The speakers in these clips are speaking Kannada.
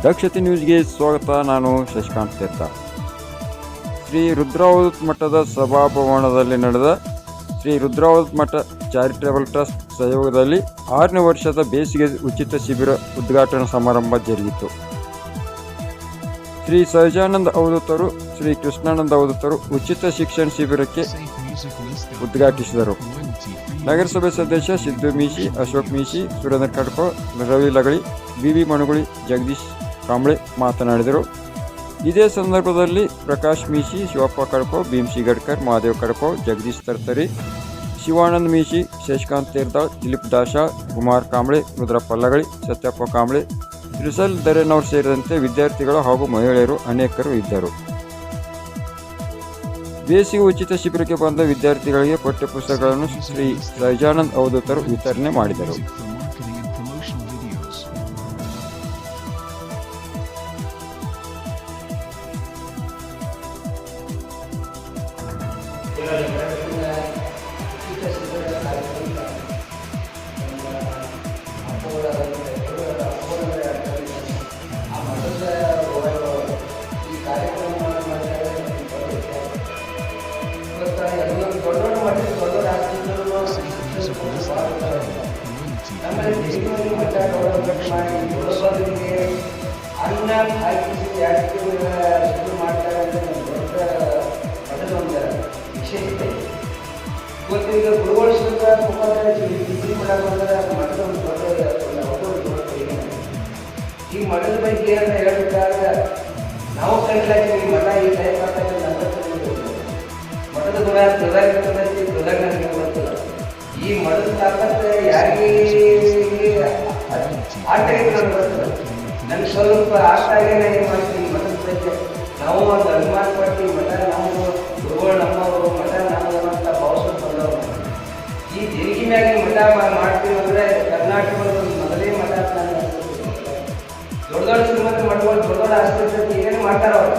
ದಕ್ಷತೆ ನ್ಯೂಸ್ಗೆ ಸ್ವಾಗತ. ನಾನು ಶಶಿಕಾಂತ್ ತೀರ್ಥ. ಶ್ರೀ ರುದ್ರಾವಧೂತ ಮಠದ ಸಭಾಭವನದಲ್ಲಿ ನಡೆದ ಶ್ರೀ ರುದ್ರಾವಧೂತ ಮಠ ಚಾರಿಟೇಬಲ್ ಟ್ರಸ್ಟ್ ಸಹಯೋಗದಲ್ಲಿ 6ನೇ ವರ್ಷದ ಬೇಸಿಗೆ ಉಚಿತ ಶಿಬಿರ ಉದ್ಘಾಟನಾ ಸಮಾರಂಭ ಜರುಗಿತು. ಶ್ರೀ ಸಹಜಾನಂದ ಅವಧೂತರು, ಶ್ರೀ ಕೃಷ್ಣಾನಂದ ಅವಧೂತರು ಉಚಿತ ಶಿಕ್ಷಣ ಶಿಬಿರಕ್ಕೆ ಉದ್ಘಾಟಿಸಿದರು. ನಗರಸಭೆ ಸದಸ್ಯ ಸಿದ್ದು ಮೀಶಿ, ಅಶೋಕ್ ಮೀಶಿ, ಸುರೇಂದ್ರ ಖಡ್ಕೋ, ರವಿ ಲಗಳಿ, ಬಿ ಮಣಗುಳಿ, ಜಗದೀಶ್ ಕಾಂಬ್ಳೆ ಮಾತನಾಡಿದರು. ಇದೇ ಸಂದರ್ಭದಲ್ಲಿ ಪ್ರಕಾಶ್ ಮೀಶಿ, ಶಿವಪ್ಪ ಕಡ್ಕೋ, ಭೀಮ್ಸಿ ಗಡ್ಕರ್, ಮಹಾದೇವ್ ಕಡ್ಕೋ, ಜಗದೀಶ್ ತರ್ತರಿ, ಶಿವಾನಂದ್ ಮೀಶಿ, ಶಶಿಕಾಂತ್ ತೇರ್ದಾಳ್, ದಿಲೀಪ್ ದಾಶಾ, ಕುಮಾರ್ ಕಾಂಬ್ಳೆ, ರುದ್ರಪ್ಪ ಲಗಳಿ, ಸತ್ಯಪ್ಪ ಕಾಂಬ್ಳೆ, ತ್ರಿಸಲ್ ದರೇನವರು ಸೇರಿದಂತೆ ವಿದ್ಯಾರ್ಥಿಗಳು ಹಾಗೂ ಮಹಿಳೆಯರು ಅನೇಕರು ಇದ್ದರು. ಬೇಸಿಗೆ ಉಚಿತ ಶಿಬಿರಕ್ಕೆ ಬಂದ ವಿದ್ಯಾರ್ಥಿಗಳಿಗೆ ಪಠ್ಯಪುಸ್ತಕಗಳನ್ನು ಶ್ರೀ ಸಹಜಾನಂದ ಅವಧೂತರು ವಿತರಣೆ ಮಾಡಿದರು. ಅನ್ನ ಹಾಕಿಸಿ ಜಾಸ್ತಿ ಶುರು ಮಾಡ್ತಾರೆ ಅಂತ ದೊಡ್ಡ ಮಠದ ಒಂದು ವಿಶೇಷತೆ. ಇವತ್ತು ಈಗ ಗುರುಗಳು ಸುತ್ತ ಮುಖಾಂತರ ಡಿಗ್ರಿ ಮಾಡಕ್ಕೆ ಬಂದರೆ ಮಠದ ಒಂದು ದೊಡ್ಡ ಈ ಮಠದ ಬಗ್ಗೆ ಏನಂತ ಹೇಳ್ಬೇಕಾದ್ರೆ ನಾವು ಕಲಿಲಾಗಿ ಈ ಮಠ ಈ ಟೈಪ್ ಮಾಡ್ತಾರೆ ಮಠದ ಗುಣ ಪ್ರಧಾನ ನನಗೆ ಗೊತ್ತಿಲ್ಲ. ಈ ಮಠದ ತಾಕತ್ತು ಯಾರಿಗೆ ಆಟ ನನಗೆ ಸ್ವಲ್ಪ ಆಗ್ತಾಗೆ ನಾನು ಏನು ಮಾಡ್ತೀನಿ ಮಠದ ಬಗ್ಗೆ ನಾವು ಒಂದು ಅಭಿಮಾನ ಪಟ್ಟು ಮಠ ನಾವು ಗುರುಗಳು ನಮ್ಮವರು ಮಠ ನಮ್ಮದು ಅಂತ ಭಾವಿಸೋದು ಬಂದವರು. ಈ ದೇವಿಗೆ ಮ್ಯಾಗೆ ಮಠ ಮಾಡ್ತೀವಿ ಅಂದರೆ ಕರ್ನಾಟಕದ ಒಂದು ಮೊದಲೇ ಮಠ ಅಂತ ನಾನು ದೊಡ್ಡ ದೊಡ್ಡ ಶ್ರೀಮಂತ ಮಠಗಳು ದೊಡ್ಡ ದೊಡ್ಡ ಆಸ್ಪತ್ರೆ ಏನು ಮಾಡ್ತಾರ ಅವರು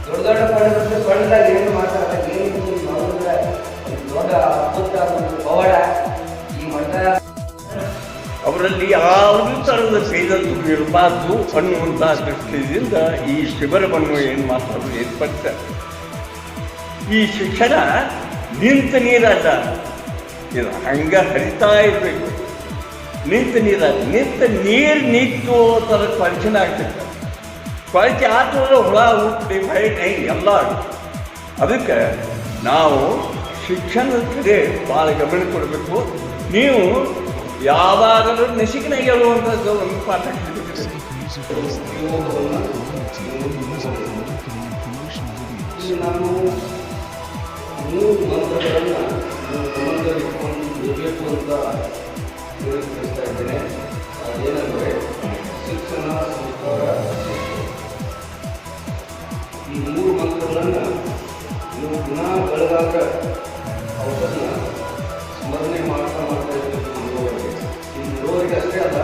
ದೊಡ್ಡ ದೊಡ್ಡ ಪಂಡಿತರು ಪಂಡದಾಗ ಏನು ಮಾಡ್ತಾರೆ ಏನು ನೋಡಿದ್ರೆ ದೊಡ್ಡ ಅದ್ಭುತ ಪವಾಡ ಈ ಮಠ. ಅವರಲ್ಲಿ ಯಾವುದೇ ಥರದ ಭೇದತ್ವ ಇರಬಾರ್ದು ಅನ್ನುವಂಥ ದೃಷ್ಟಿಯಿಂದ ಈ ಶಿಬಿರವನ್ನು ಏನು ಮಾತಾಡೋದು ಏರ್ಪಡಿಸ್ತಾರೆ. ಈ ಶಿಕ್ಷಣ ನಿಂತ ನೀರಲ್ಲ, ಇದು ಹಂಗೆ ಹರಿತಾ ಇರಬೇಕು. ನಿಂತ ನೀರಲ್ಲ, ನಿಂತ ನೀರು ನಿಂತು ಥರ ಕೊಳಚನೆ ಆಗ್ತೈತೆ. ಕೊಳಚೆ ಆತಂದ್ರೆ ಹುಳ ಹುಟ್ಟಿ ಬಯಟೆ ಎಲ್ಲ. ಅದಕ್ಕೆ ನಾವು ಶಿಕ್ಷಣದ ಕಡೆ ಭಾಳ ಗಮನ ಕೊಡಬೇಕು. ನೀವು ಯಾವಾಗಲೂ ನಸಿಕನಾಗ ಹೇಳುವಂಥದ್ದು ಒಂದು ಪಾಠ ನಾನು 3 ಮಂತ್ರಗಳನ್ನು ಗಮನದಲ್ಲಿಟ್ಕೊಂಡು ಇರಬೇಕು ಅಂತ ತಿಳಿಸ್ತಾ ಇದ್ದೇನೆ. ಏನಂದರೆ ಶಿಕ್ಷಣ, ಸಂಸ್ಕಾರ, ಈ 3 ಮಂತ್ರಗಳನ್ನು ನೀವು ಪುನಃ ಬೆಳೆದಾಗ ಅವರನ್ನು ಸ್ಮರಣೆ ಮಾಡ್ತಾ ಇರಬೇಕು. ಇರುವವರಿಗೆ ಅಷ್ಟೇ ಅಲ್ಲ,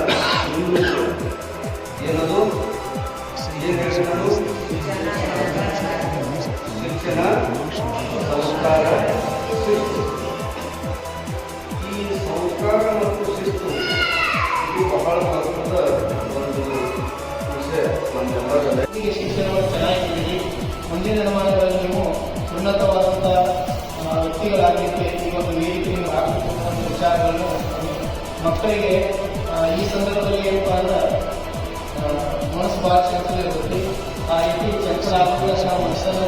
ಏನದು ಏನು ಹೇಳೋದು ಶಿಕ್ಷಣ, ಸಂಸ್ಕಾರ, ಶಿಸ್ತು. ಈ ಸಂಸ್ಕಾರ ಮತ್ತು ಶಿಸ್ತು ಇದು ಬಹಳ ಮಹತ್ವದ ಒಂದು ವಿಷಯ ನಮ್ಮೆಲ್ಲರಲ್ಲೇ. ಹೀಗೆ ಶಿಕ್ಷಣವನ್ನು ಚೆನ್ನಾಗಿದ್ದೀವಿ. ಮುಂದಿನ ದಿನಮಾನಗಳಲ್ಲಿ ನೀವು ಉನ್ನತವಾದಂಥ ವ್ಯಕ್ತಿಗಳಾಗಲಿಕ್ಕೆ ಈ ಒಂದು ವೇದಿಕೆಯನ್ನು ಹಾಕುವಂಥ ವಿಚಾರಗಳನ್ನು ಮಕ್ಕಳಿಗೆ ಈ ಸಂದರ್ಭದಲ್ಲಿ ಏನಪ್ಪ ಅಂದ್ರೆ ಮನಸ್ಸು ಭಾಳ ಚಂಚಲ ಇರುತ್ತೆ. ಆ ರೀತಿ ಚಂಚಲ ಆಗುವುದಕ್ಕೆ ನಾವು ಮನಸ್ಸನ್ನು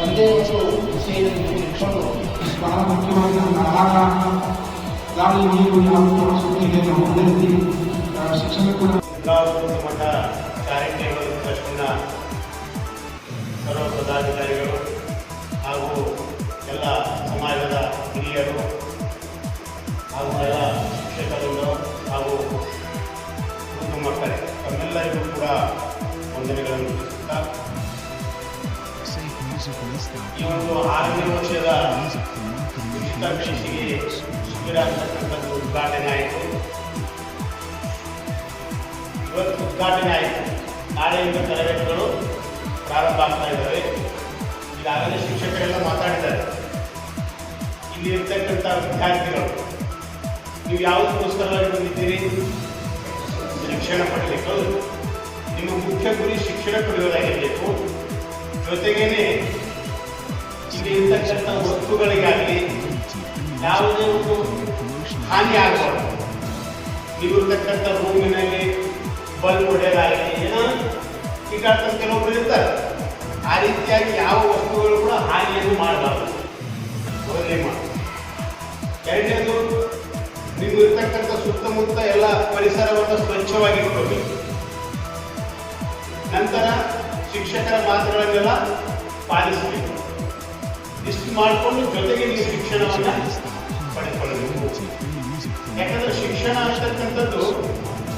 ಒಂದೇ ಒಂದು ವಿಷಯದಲ್ಲಿ ಇಟ್ಕೊಂಡು ಬಹಳ ಮುಖ್ಯವಾಗಿ ನಮ್ಮ ಆಹಾರ, ಗಾಳಿ, ನೀರು ಯಾವ ಸುದ್ದಿಗೆ ನಾವು ಹೊಂದಿರ್ತೀವಿ. ಶಿಕ್ಷಣ ಕೂಡ ಮಠ ಚಾರಿಟೇಬಲ್ ಟ್ರಸ್ಟ್ನ ಸರ್ವ ಪದಾಧಿಕಾರಿಗಳು ಹಾಗೂ ಎಲ್ಲ ಸಮಾಜದ ಹಿರಿಯರು ಹಾಗೂ ಎಲ್ಲ ಶಿಕ್ಷಕರು ಹಾಗೂ ಒಂದು ಮಕ್ಕಳೇ ತಮ್ಮೆಲ್ಲರಿಗೂ ಕೂಡ ವಂದನೆಗಳನ್ನು ತಿಳಿಸುತ್ತಾ ಈ ಒಂದು 6ನೇ ವರ್ಷದ ಉಚಿತ ಬೇಸಿಗೆ ಶಿಬಿರ ಅಂತಕ್ಕಂಥದ್ದು ಉದ್ಘಾಟನೆ ಆಯಿತು. ಇವತ್ತು ಉದ್ಘಾಟನೆ ಆಯಿತು. ನಾಳೆಯಿಂದ ತರಗತಿಗಳು ಪ್ರಾರಂಭ ಆಗ್ತಾ ಇದ್ದಾವೆ. ಈಗಾಗಲೇ ಶಿಕ್ಷಕರೆಲ್ಲ ಮಾತಾಡಿದ್ದಾರೆ. ಇಲ್ಲಿ ಇರ್ತಕ್ಕಂಥ ವಿದ್ಯಾರ್ಥಿಗಳು ನೀವು ಯಾವುದಕ್ಕೋಸ್ಕರವಾಗಿ ಬಂದಿದ್ದೀರಿ? ಶಿಕ್ಷಣ ಪಡೆಯಲಿಕ್ಕೆ. ನಿಮ್ಮ ಮುಖ್ಯ ಗುರಿ ಶಿಕ್ಷಣ ಪಡೆಯುವುದಾಗಿರಬೇಕು. ಜೊತೆಗೇನೆ ಇಲ್ಲಿ ಇರ್ತಕ್ಕಂಥ ವಸ್ತುಗಳಿಗಾಗಲಿ ಯಾವುದೇ ಒಂದು ಹಾನಿ ಆಗಬಾರ್ದು. ನೀವು ಇರ್ತಕ್ಕಂಥ ರೂಮಿನಲ್ಲಿ ಬಲ್ಬ್ ಹೊಡೆಯೋದಾಗಲಿ ಏನೋ ಈಗ ಕೆಲವೊಬ್ಬರು ಇರ್ತಾರೆ, ಆ ರೀತಿಯಾಗಿ ಯಾವ ವಸ್ತುಗಳು ಕೂಡ ಹಾನಿಯನ್ನು ಮಾಡಬಾರ್ದು. ಮೊದಲನೇ ಮಾತು. ಎರಡನೇದು, ನೀವು ಇರ್ತಕ್ಕಂಥ ಸುತ್ತಮುತ್ತ ಎಲ್ಲ ಪರಿಸರವನ್ನು ಸ್ವಚ್ಛವಾಗಿಟ್ಕೋಬೇಕು. ನಂತರ ಶಿಕ್ಷಕರ ಮಾತುಗಳನ್ನೆಲ್ಲ ಪಾಲಿಸಬೇಕು. ಇಷ್ಟು ಮಾಡಿಕೊಂಡು ಜೊತೆಗೆ ನೀವು ಶಿಕ್ಷಣವನ್ನು ಪಡೆದುಕೊಳ್ಳಬೇಕು. ಯಾಕಂದ್ರೆ ಶಿಕ್ಷಣ ಅಂತಕ್ಕಂಥದ್ದು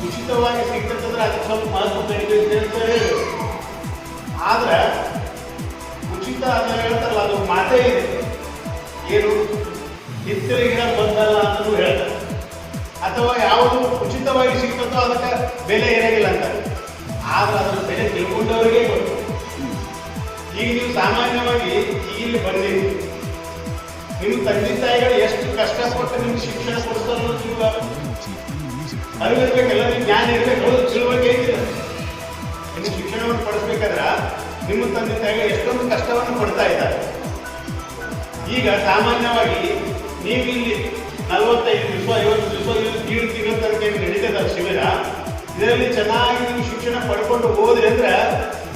ಉಚಿತವಾಗಿ ಸಿಗ್ತಕ್ಕಂದ್ರೆ ಅದಕ್ಕೆ ಸ್ವಲ್ಪ ಮಹತ್ವ ಕಡಿಮೆ ಅಂತ ಹೇಳಿ, ಆದ್ರೆ ಉಚಿತ ಅಂತ ಹೇಳ್ತಾರಲ್ಲ, ಅದು ಮಾತೇ ಇದೆ. ಏನು ಹಿತ್ತಿರ ಗಿಡ ಬಂದಲ್ಲ ಅಂತಲೂ ಹೇಳ್ತಾರೆ. ಅಥವಾ ಯಾವುದು ಉಚಿತವಾಗಿ ಸಿಗ್ತದೋ ಅದಕ್ಕೆ ಬೆಲೆ ಇರೋದಿಲ್ಲ ಅಂತಾರೆ. ಆದ್ರೆ ಅದರ ಬೆಲೆ ತಿಳ್ಕೊಂಡವರಿಗೆ ಗೊತ್ತು. ಈಗ ನೀವು ಸಾಮಾನ್ಯವಾಗಿ ಇಲ್ಲಿ ಬಂದಿರಿ, ನಿಮ್ಮ ತಂದೆ ತಾಯಿಗಳು ಎಷ್ಟು ಕಷ್ಟಪಟ್ಟು ನಿಮ್ಗೆ ಶಿಕ್ಷಣ ಕೊಡಿಸೋದು ನೀವು ಅರಿವಿರ್ಬೇಕಲ್ಲ, ನಿಮ್ಗೆ ಜ್ಞಾನ ಇರಬೇಕು, ತಿಳುವಳಿಕೆ ಐತಿಲ್ಲ. ನಿಮ್ಗೆ ಶಿಕ್ಷಣವನ್ನು ಪಡಿಸ್ಬೇಕಾದ್ರೆ ನಿಮ್ಮ ತಂದೆ ತಾಯಿಗಳು ಎಷ್ಟೊಂದು ಕಷ್ಟವನ್ನು ಪಡ್ತಾ ಇದ್ದಾರೆ. ಈಗ ಸಾಮಾನ್ಯವಾಗಿ ನೀವು ಇಲ್ಲಿ 45 ದಿವಸ 50 ದಿವಸ 7 ತಿಂಗಳ ತನಕ ನಡೀತದ ಶಿಬಿರ. ಇದರಲ್ಲಿ ಚೆನ್ನಾಗಿ ನೀವು ಶಿಕ್ಷಣ ಪಡ್ಕೊಂಡು ಹೋದ್ರಿ ಅಂದ್ರೆ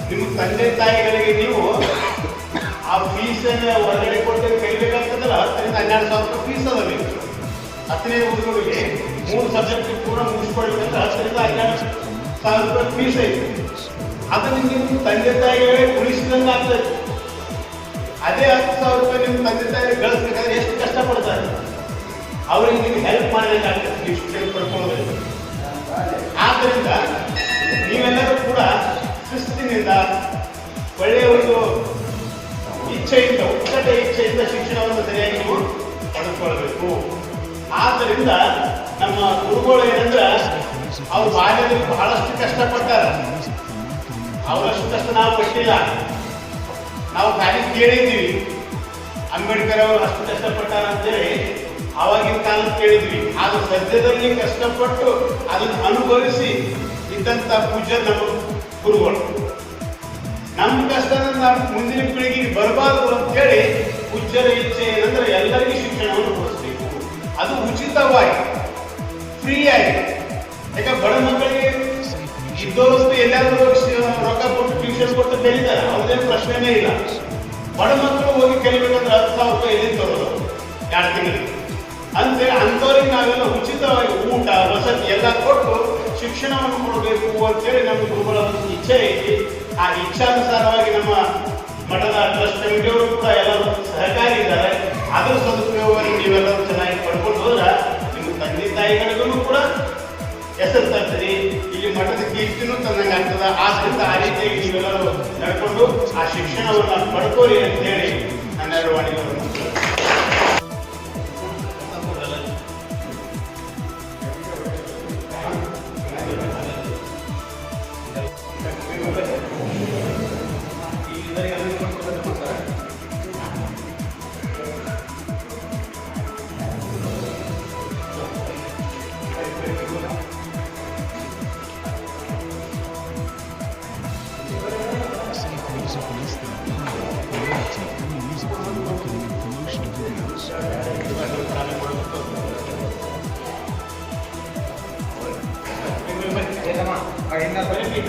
ನಿಮ್ಮ ತಂದೆ ತಾಯಿಗಳಿಗೆ ನೀವು ಆ ಫೀಸನ್ನು ಹೊರಗಡೆ ಕೊಟ್ಟು ಕಲಿಬೇಕಾಗ್ತದಲ್ಲ, 10,000 to 12,000 ರೂಪಾಯಿ ಫೀಸ್ ಅದ. ನೀವು 10ನೇ ಹುಡುಗರಿಗೆ 3 ಸಬ್ಜೆಕ್ಟ್ ಕೂಡ ಮುಗಿಸ್ಕೊಳ್ಬೇಕಂದ್ರೆ 10,000 to 12,000 ರೂಪಾಯಿ ಫೀಸ್ ಐತೆ. ಅದನ್ನು ನಿಮ್ಮ ತಂದೆ ತಾಯಿಗಳೇ ಉಳಿಸಿದಂಗೆ ಆಗ್ತದೆ. ಅದೇ 10,000 ರೂಪಾಯಿ ನಿಮ್ಮ ತಂದೆ ತಾಯಿಗೆ ಗಳಿಸ್ಬೇಕಾದ್ರೆ ಎಷ್ಟು ಕಷ್ಟಪಡ್ತಾರೆ. ಅವರಿಗೆ ನೀವು ಹೆಲ್ಪ್ ಮಾಡಬೇಕಾಗ್ತದೆ ನೀವು ಶಿಕ್ಷಣ ಪಡ್ಕೊಳ್ಳೋದ್ರಿಂದ. ಆದ್ದರಿಂದ ನೀವೆಲ್ಲರೂ ಕೂಡ ಶಿಸ್ತಿನಿಂದ ಒಳ್ಳೆಯ ಒಂದು ಇಚ್ಛೆಯಿಂದ, ಉಚ್ಚಟ ಇಚ್ಛೆಯಿಂದ ಶಿಕ್ಷಣವನ್ನು ಸರಿಯಾಗಿ ನೀವು ಪಡೆದುಕೊಳ್ಬೇಕು. ಆದ್ದರಿಂದ ನಮ್ಮ ಗುರುಗಳು ಏನಂದ್ರೆ ಅವ್ರು ಬಾಲ್ಯದಲ್ಲಿ ಬಹಳಷ್ಟು ಕಷ್ಟಪಟ್ಟಾರ. ಅವರಷ್ಟು ಕಷ್ಟ ನಾವು ಪಟ್ಟಿಲ್ಲ. ನಾವು ಖಾಲಿ ಕೇಳಿದ್ದೀವಿ, ಅಂಬೇಡ್ಕರ್ ಅವರು ಅಷ್ಟು ಕಷ್ಟಪಟ್ಟಾರ ಅಂತೇಳಿ ಆವಾಗಿನ ಕಾಲ ಕೇಳಿದ್ವಿ. ಆದ್ರೆ ಸದ್ಯದಲ್ಲಿ ಕಷ್ಟಪಟ್ಟು ಅದನ್ನು ಅನುಭವಿಸಿ ಇದ್ದಂಥ ಪೂಜ್ಯ ನಮ್ಮ ಗುರುಗಳು. ನಮ್ಮ ಕಷ್ಟನ ನಾವು ಮುಂದಿನ ಪೀಳಿಗೆಗೆ ಬರಬಾರದು ಅಂತೇಳಿ ಪೂಜ್ಯರ ಇಚ್ಛೆ ಏನಂದ್ರೆ ಎಲ್ಲರಿಗೂ ಶಿಕ್ಷಣವನ್ನು ಕೊಡಿಸ್ಬೇಕು. ಅದು ಉಚಿತವಾಗಿ, ಫ್ರೀಯಾಗಿ. ಯಾಕೆ ಬಡ ಮಕ್ಕಳಿಗೆ ಇದ್ದವರಷ್ಟು ಎಲ್ಲಾದ್ರೂ ರೊಕ್ಕ ಕೊಟ್ಟು ಟ್ಯೂಷನ್ ಕೊಟ್ಟು ಕಲಿತಾರೆ, ಅವ್ರದೇನು ಪ್ರಶ್ನೆನೇ ಇಲ್ಲ. ಬಡ ಮಕ್ಕಳು ಹೋಗಿ ಕಲಿಬೇಕಂದ್ರೆ 10,000 ರೂಪಾಯಿ ಎಲ್ಲಿ ತರೋದು 2 ತಿಂಗಳಿಗೆ ಅಂತೇಳಿ ಅಂಥವ್ರಿಗೆ ನಾವೆಲ್ಲ ಉಚಿತವಾಗಿ ಊಟ ವಸತಿ ಎಲ್ಲ ಕೊಟ್ಟು ಶಿಕ್ಷಣವನ್ನು ಕೊಡಬೇಕು ಅಂತೇಳಿ ನಮ್ಮ ಗುರುಗಳ ಇಚ್ಛೆ ಐತಿ. ಆ ಇಚ್ಛಾನುಸಾರವಾಗಿ ನಮ್ಮ ಮಠದ ಟ್ರಸ್ಟ್ ಕಮಿಟಿಯವರು ಕೂಡ ಎಲ್ಲರೂ ಸಹಕಾರಿ ಇದ್ದಾರೆ. ಅದರ ಸದುಪಯೋಗವನ್ನು ನೀವೆಲ್ಲರೂ ಚೆನ್ನಾಗಿ ಪಡ್ಕೊಂಡು ಹೋದ್ರೆ ನಿಮ್ಮ ತಂದೆ ತಾಯಿಗಳಿಗೂ ಕೂಡ ಹೆಸರು ತರ್ತೀರಿ, ಇಲ್ಲಿ ಮಠದ ಕೀರ್ತಿನೂ ತಂದಂಗೆ ಆಗ್ತದ. ಆದ್ರಿಂದ ಆ ರೀತಿಯಾಗಿ ನೀವೆಲ್ಲರೂ ನಡ್ಕೊಂಡು ಆ ಶಿಕ್ಷಣವನ್ನು ಪಡ್ಕೋರಿ ಅಂತೇಳಿ ನನ್ನೆರಡು ವಾಣಿಗಳನ್ನು Kaya naman, kaya na balik.